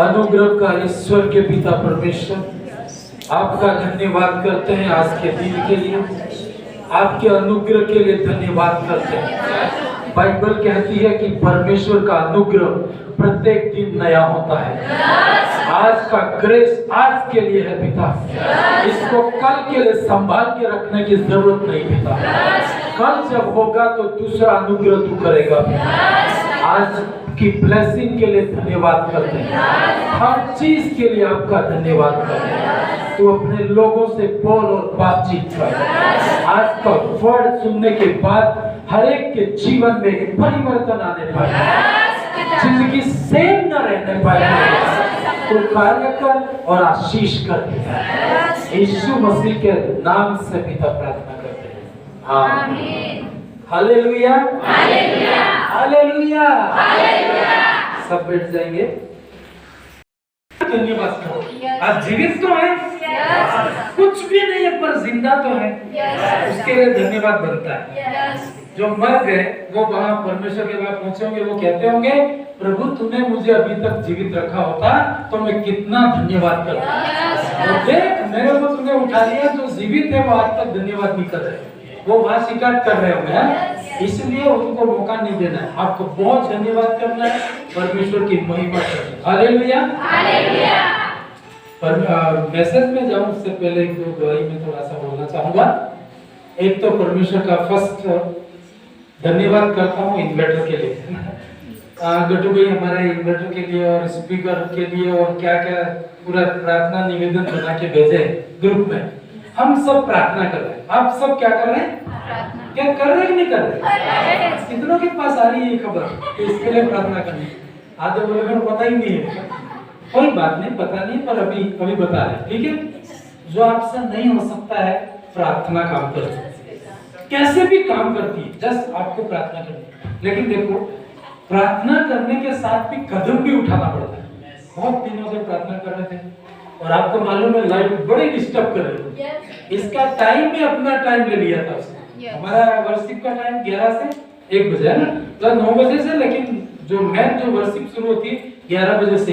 अनुग्रह का ईश्वर के पिता परमेश्वर, आपका धन्यवाद करते हैं आज के दिन के लिए, आपके अनुग्रह के लिए धन्यवाद करते हैं। बाइबल कहती है कि परमेश्वर का अनुग्रह प्रत्येक दिन नया होता है। आज का ग्रेस आज के लिए है पिता, इसको कल के लिए संभाल के रखने की जरूरत नहीं पिता। कल जब होगा तो दूसरा अनुग्रह तू करेगा। आज की ब्लेसिंग के लिए धन्यवाद करते हैं, हर चीज के लिए आपका धन्यवाद करते हैं। तो अपने लोगों से बोल और बातचीत कर। आज का वर्ड सुनने के बाद हर एक के जीवन में एक परिवर्तन आने पाए, जिंदगी सेम न रहने पाए। तो कार्य कर और आशीष कर। यीशु मसीह के नाम से पिता प्रार्थना करते हैं, आमीन। Hallelujah, hallelujah, hallelujah, hallelujah. सब बैठ जाएंगे। धन्यवाद करो। आप जीवित तो हैं, कुछ भी नहीं है पर जिंदा तो है, उसके लिए धन्यवाद बनता है। जो मर गए वो वहां परमेश्वर के पास पहुंचे होंगे, वो कहते होंगे प्रभु तूने मुझे अभी तक जीवित रखा होता तो मैं कितना धन्यवाद करता। तो देख मेरे को तूने उठा लिया, जो जीवित है वो आज तक धन्यवाद नहीं कर रहे, वो वहां शिकायत कर रहे होंगे। इसलिए उनको मौका नहीं देना है, आपको बहुत धन्यवाद करना है, परमेश्वर की महिमा करनी है। Hallelujah, hallelujah. पर मैसेज में जाऊं उससे पहले एक दो गवाही में थोड़ा सा बोलना चाहूंगा। एक तो परमेश्वर का फर्स्ट धन्यवाद करता हूँ इन्वर्टर के लिए। गड्डू भाई हमारे इन्वर्टर के लिए और स्पीकर के लिए और क्या क्या पूरा प्रार्थना निवेदन बना के भेजे ग्रुप में। हम सब प्रार्थना कर रहे हैं, आप सब क्या कर रहे हैं? क्या कर रहे हैं कि नहीं कर रहे? कितनों के पास आ रही है खबर कि इसके लिए प्रार्थना करनी? आधे बोले मेरे पता ही नहीं है। कोई बात नहीं, पता नहीं, पर अभी बता रहे, ठीक है। जो आपसे नहीं हो सकता है प्रार्थना काम करती है, कैसे भी काम करती है, जस्ट आपको प्रार्थना करनी। लेकिन देखो प्रार्थना करने के साथ भी कदम भी उठाना पड़ता है। बहुत दिनों से प्रार्थना कर रहे थे और आपको मालूम है लाइट बड़ी डिस्टर्ब कर रही है। इसका टाइम भी अपना टाइम ले लिया था उसने। हमारा वर्शिप का टाइम 11 से 1 बजे है ना, तो 9 बजे से, लेकिन जो वर्शिप शुरू होती है 11 बजे से,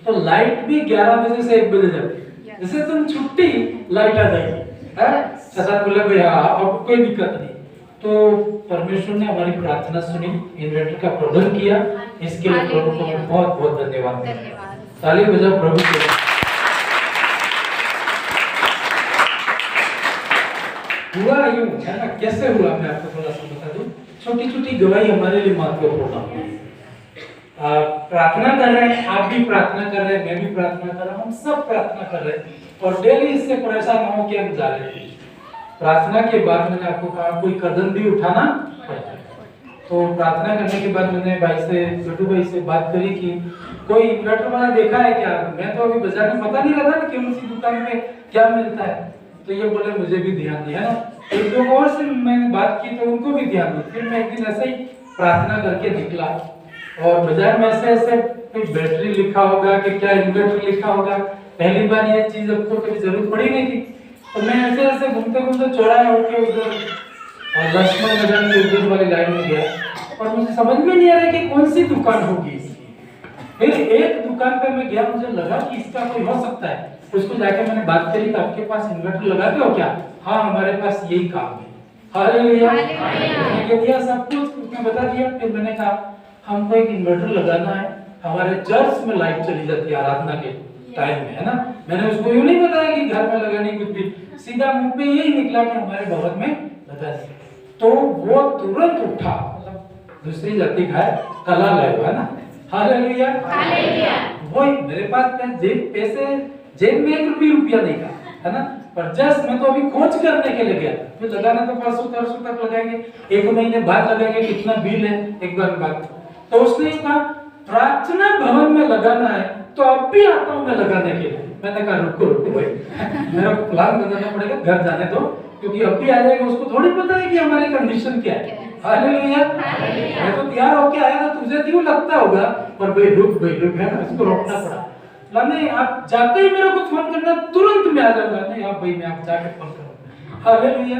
तो लाइट भी 11 बजे से 1 बजे जाती है। जैसे तुम छुट्टी लाइट आ जाएगी, सदा बोले भैया अब कोई दिक्कत नहीं। तो परमेश्वर ने हमारी प्रार्थना सुनी, इन्वर्टर का प्रबंध किया, इसके लिए प्रभु को बहुत बहुत धन्यवाद। ताली बजाओ प्रभु को। हुआ यूं है ना, कैसे हुआ मैं आपको थोड़ा सा बता दूं। छोटी छोटी गवाही हमारे लिए महत्वपूर्ण है। प्रार्थना कर रहे हैं, आप भी प्रार्थना कर रहे हैं, मैं भी प्रार्थना कर रहा हूँ, हम सब प्रार्थना कर रहे हैं और डेली इससे परेशान हो के हम जा रहे हैं। प्रार्थना के बाद मैंने आपको कहा कोई कदम भी उठाना पड़ता है। तो प्रार्थना करने के बाद मैंने भाई से, छोटू भाई से बात करी कि कोई इन्वर्टर वाला देखा है क्या? मैं तो अभी बाजार में पता नहीं लगा ना कि उसी दुकान में क्या मिलता है। तो ये बोले मुझे भी ध्यान दिया ना। एक दो और से मैंने बात की तो उनको भी ध्यान दिया। फिर मैं एक दिन ऐसे ही प्रार्थना करके निकला और बाजार में ऐसे कोई बैटरी लिखा होगा कि क्या इन्वर्टर लिखा होगा, पहली बार ये चीज आपको कभी जरूरत पड़ी नहीं थी। तो मैं ऐसे घूमते घूमते चौराहे होके उधर लक्ष्मण नगर की उधर वाली लाइन में गया और मुझे समझ में नहीं आ रहा कि कौन सी दुकान होगी इसकी। फिर एक दुकान पे मैं गया, मुझे लगा कि इसका कोई हो सकता है। उसको जाके मैंने बात करी कि आपके पास इन्वर्टर लगाते हो क्या? हाँ हमारे पास यही काम है। हालेलुया, मैंने कह दिया सब कुछ उसने बता दिया। फिर मैंने कहा हमको एक इन्वर्टर लगाना है, हमारे चर्च में लाइट चली जाती है आराधना के टाइम में, है ना। मैंने उसको यूं नहीं बताया कि घर में लगानी कुछ भी, सीधा मुंह पे यही निकला कि हमारे भवन में लगा दिया। तो वो तुरंत उठा, मतलब दूसरी जाति का है, कला लय है ना। Hallelujah, hallelujah. वो मेरे पास जेब में 1 रुपया नहीं था, है ना। पर जस्ट मैं तो अभी खोज करने के लिए गया, फिर लगाना तो परसों तक लगाएंगे, 1 महीने बाद लगाएंगे, कितना बिल है एक बार बात। तो उसने कहा प्रार्थना भवन में लगाना है तो अब भी आता हूँ मैं लगाने के लिए। मैंने कहा रुको भाई, मेरा प्लान बनाना पड़ेगा, घर जाने दो, क्योंकि अब भी आ जाएगा, उसको थोड़ी पता है कि हमारी कंडीशन क्या है। हालेलुया, मैं तो तैयार होके आया था, तुझे क्यों लगता होगा, पर भाई रुक है ना, उसको रोकना पड़ा। नहीं आप जाते ही मेरे को फोन करना, तुरंत मैं आ जाऊंगा। नहीं आप भाई मैं आप जाके फोन करूंगा। हालेलुया,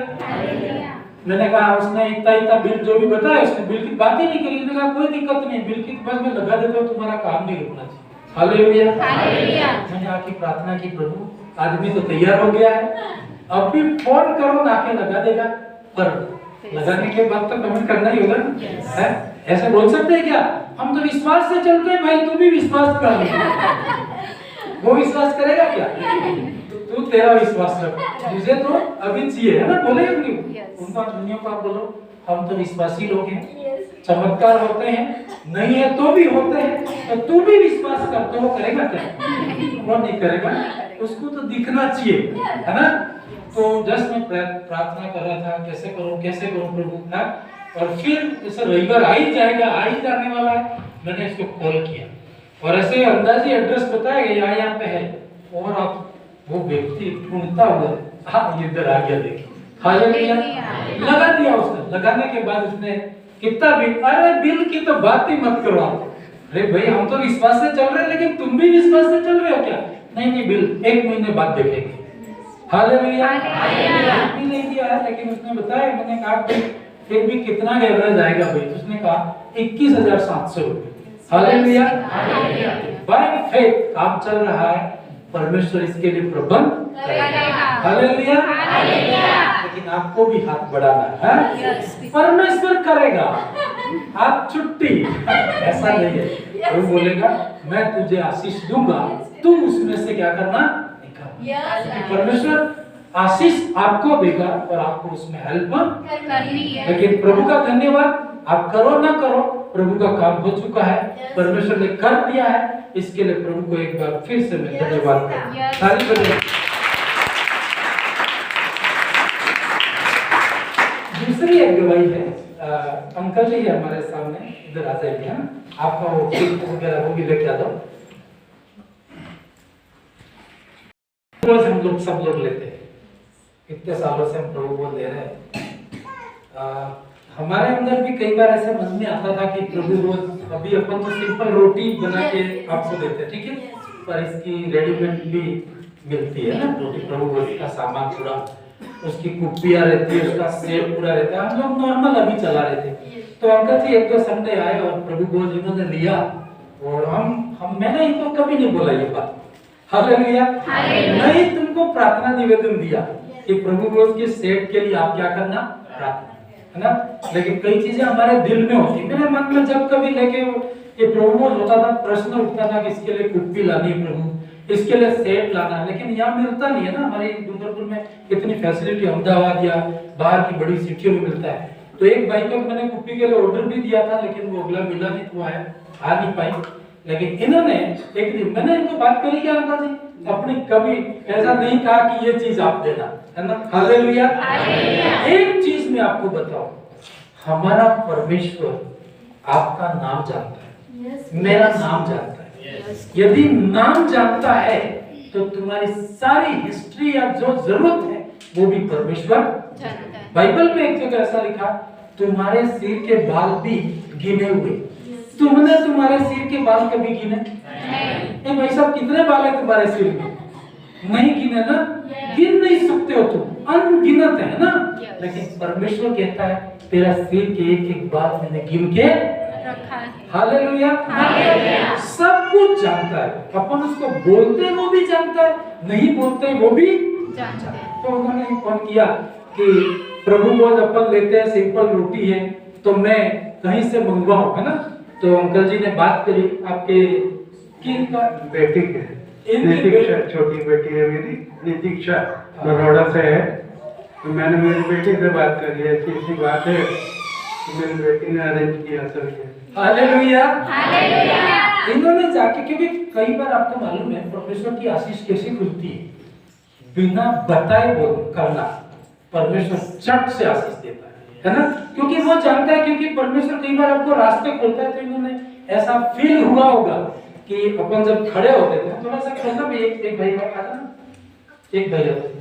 मैंने कहा उसने इतना इतना बिल जो भी बताया उसने बिल की बात ही नहीं करी। मैंने कहा कोई दिक्कत नहीं, बिल की बस मैं लगा देता हूँ, तुम्हारा काम नहीं रुकना चाहिए। Hallelujah hallelujah. मैंने आके प्रार्थना की, प्रभु आदमी तो तैयार हो गया है, अब भी फोन करो ना के लगा देगा, पर लगाने के बाद तो पेमेंट करना ही होगा है। ऐसे बोल सकते हैं क्या? हम तो विश्वास से चलते हैं भाई, तू भी विश्वास कर ले। वो विश्वास करेगा क्या? तू तेरा विश्वास रख, मुझे तो अभी चाहिए है ना, बोलेगा नहीं उनका दुनिया को आप बोलो हम तो विश्वासी लोग हैं, चमत्कार होते हैं नहीं है तो भी होते हैं, तो तू भी विश्वास कर, तो वो करेगा क्या? वो नहीं करेगा, उसको तो दिखना चाहिए है ना। तो जस्ट मैं प्रार्थना कर रहा था कैसे करूं प्रभु है, और फिर जैसे रविवार आ ही जाएगा, आ ही जाने वाला है, मैंने इसको कॉल किया और ऐसे अंदाजी एड्रेस बताया गया यहाँ पे है, और आप वो व्यक्ति ढूंढता हुआ हाँ इधर आ गया, देखिए हालेलुया। लगा दिया उसने, लगाने के बाद उसने कितना बिल, अरे बिल की तो बात ही मत करो आप, अरे भाई हम तो विश्वास से चल रहे हैं, लेकिन तुम भी विश्वास से चल रहे हो क्या? नहीं बिल 1 महीने बाद देखेंगे। हालेलुया भी नहीं दिया है, लेकिन उसने बताया, मैंने कहा फिर भी कितना एवरेज आएगा भाई? उसने कहा 21,700 रुपए। हालेलुया बाय फेथ काम चल रहा है, परमेश्वर इसके लिए प्रबंध करेगा। हालेलुया लेकिन आपको भी हाथ बढ़ाना है, परमेश्वर करेगा, आप छुट्टी ऐसा नहीं है। वो बोलेगा मैं तुझे आशीष दूंगा, तुम उसमें से क्या करना निकाल। परमेश्वर आशीष आपको देगा और आपको उसमें हेल्प करनी है। लेकिन प्रभु का धन्यवाद, आप करो ना करो, प्रभु का काम हो चुका है, परमेश्वर ने कर दिया है, इसके लिए प्रभु को एक बार फिर से मैं धन्यवाद करता। दूसरी एक गवाही है, अंकल जी है हमारे सामने, इधर आ जाइए, आपका वो वगैरह वो भी लेके आ दो। हम लोग सब लोग लेते हैं, इतने सालों से हम प्रभु को ले रहे हैं। हमारे अंदर भी कई बार ऐसे मन में आता था कि प्रभु रोज, अभी अपन तो सिंपल रोटी बना के आपको देते हैं, ठीक है, पर इसकी रेडीमेड भी मिलती है ना रोटी, प्रभु रोज का सामान पूरा, उसकी कुप्पियां रहती है, उसका सेट पूरा रहता है, हम लोग नॉर्मल अभी चला रहे थे। तो अंकल जी एक दो संडे आए और प्रभु को जिन्होंने लिया, और हम मैंने इनको कभी नहीं बोला ये बात, हालेलुया, नहीं तुमको प्रार्थना निवेदन दिया कि प्रभु को उसके सेट के लिए आप क्या करना, प्रार्थना है ना। लेकिन कई चीजें हमारे दिल में होती, मेरे मन में जब कभी लेके ये प्रभु को होता था, प्रश्न उठता था कि इसके लिए कुप्पी लानी है प्रभु, इसके लिए सेट लाना है, लेकिन यहाँ मिलता नहीं है ना, हमारी डूंगरपुर में इतनी फैसिलिटी अहमदाबाद या बाहर की बड़ी सिटियों में मिलता है। तो एक भाई को मैंने कुप्पी के लिए ऑर्डर भी दिया था, लेकिन वो अगला मिला नहीं, तो आ नहीं पाई। लेकिन इन्होंने एक दिन मैंने इनको बात करी क्या अंकल जी, अपनी कभी ऐसा नहीं कहा कि ये चीज आप देना है ना। हालेलुया एक चीज मैं आपको बताऊं, हमारा परमेश्वर आपका नाम जानता है, मेरा नाम जानता है। यदि नाम जानता है तो तुम्हारी सारी हिस्ट्री या जो जरूरत है वो भी परमेश्वर जानता है। बाइबल में एक जगह ऐसा लिखा, तुम्हारे सिर के बाल भी गिने हुए। तुमने तुम्हारे सिर के बाल कभी गिने? नहीं भाई साहब, कितने बाल है तुम्हारे सिर में? नहीं गिने ना, गिन नहीं सकते हो तुम, अनगिनत है ना। लेकिन परमेश्वर कहता है तेरा सिर के एक एक बाल मैंने गिन के रखा है। हालेलुया सब कुछ जानता है, अपन उसको बोलते वो भी जानता है, नहीं बोलते वो भी जानता है। तो उन्होंने फोन किया कि प्रभु को अपन लेते हैं, सिंपल रोटी है तो मैं कहीं से मंगवाऊं, है ना। तो अंकल जी ने बात करी, आपके किनका बेटी के, नितिक्षा छोटी बेटी है मेरी, नितिक्षा बड़ौदा से है। तो मैंने मेरी बेटी से बात करी है, ऐसी बात है तो मेरी बेटी ने अरेंज किया सब ये। Hallelujah hallelujah. इन्होंने जाके, क्योंकि कई बार आपको मालूम है परमेश्वर की आशीष कैसे खुलती है, बिना बताए वो करना, परमेश्वर चट से आशीष देता है ना, क्योंकि वो जानता है, क्योंकि परमेश्वर कई बार आपको रास्ते खोलता है। तो इन्होंने ऐसा फील हुआ होगा कि अपन जब खड़े होते थे, थोड़ा सा खोलना भी, एक भाई आता ना, एक भाई आता,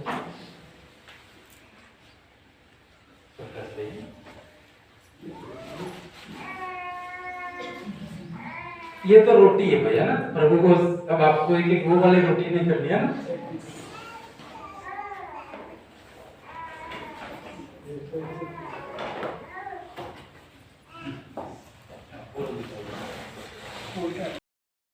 ये तो रोटी है भैया ना, प्रभु को अब आपको एक वो वाली रोटी नहीं करनी है ना,